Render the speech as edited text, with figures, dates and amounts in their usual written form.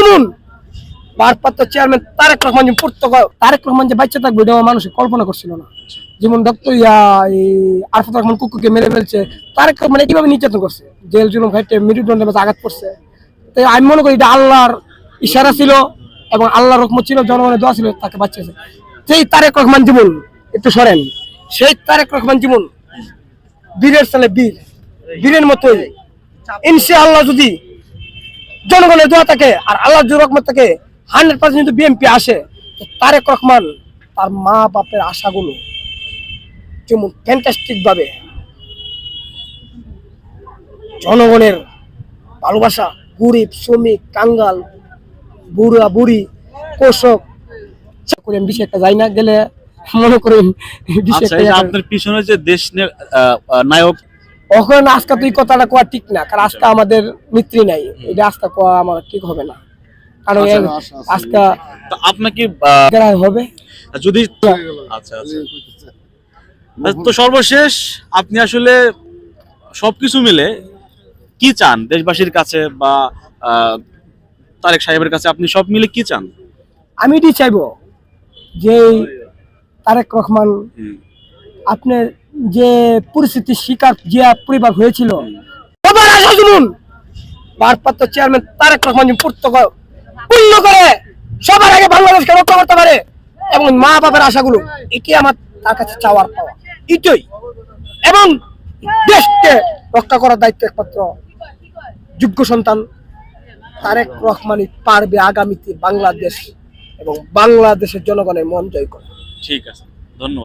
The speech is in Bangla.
রাজুমুন ভারপ্রাপ্ত চেয়ারম্যান তারেক রহমান তারেক রহমান যে বাচ্চা থাকবে এটা মানুষ কল্পনা করছিল না। যেমন ডক্টর আরফাত রহমান কুকুরকে মেরে ফেলছে, তারেক রহমান কিভাবে নির্যাতন করছে, জেল জুলুম খাইতে মৃত্যুদণ্ডের মাঝে আঘাত করছে। তো আমি মনে করি এটা আল্লাহর ইশারা ছিল এবং আল্লাহর রহমত ছিল, জনগণের দোয়া ছিল, তাকে বাঁচিয়েছে। সেই তারেক রহমান জীবন একটু সরেন, সেই তারেক রহমান জীবন বীরের ছেলে, বীরের মতোই ইনশাআল্লাহ যদি জনগণের দোয়া থাকে আর আল্লাহর রহমত থাকে 100% যদি বিএনপি আসে, তারেক রহমান তার মা বাপের আশাগুলো যেমন ফ্যান্টাস্টিক ভাবে জনগণের ভালোবাসা, গরিব শ্রমিক কাঙ্গাল বুড়া বুড়ি কৃষক করে বিষয় একটা যাই না গেলে মনে করেন আপনার পিছনে যে দেশ নায়ক এখন আজকে তুই কথাটা কোয়া ঠিক না, কারণ আজকে আমাদের মিত্রী নাই, এটা আজকে কোয়া আমার ঠিক হবে না, কারণ আজকে আপনাকে হবে যদি আচ্ছা তো সর্বশেষ আপনি আসলে সবকিছু মিলে কি চান দেশবাসীর কাছে বা তারেক সাহেবের কাছে, আপনি সব মিলে কি চান? আমি এটি চাইবো যে তারেক রহমান আপনার যে পরিস্থিতির শিকার যে পরিবার হয়েছিল, সবার আশা শুনুন, ভারপ্রাপ্ত চেয়ারম্যান তারেক রহমান পূর্ণ করে সবার আগে বাংলাদেশকে রক্ষা করতে পারে এবং মা বাবার আশাগুলো, এটি আমার তার কাছে চাওয়ার পাওয়া, এটাই। এবং দেশকে রক্ষা করার দায়িত্ব একমাত্র যোগ্য সন্তান তারেক রহমানই পারবে আগামীতে বাংলাদেশ এবং বাংলাদেশের জনগণের মন জয় করে। ঠিক আছে, ধন্যবাদ।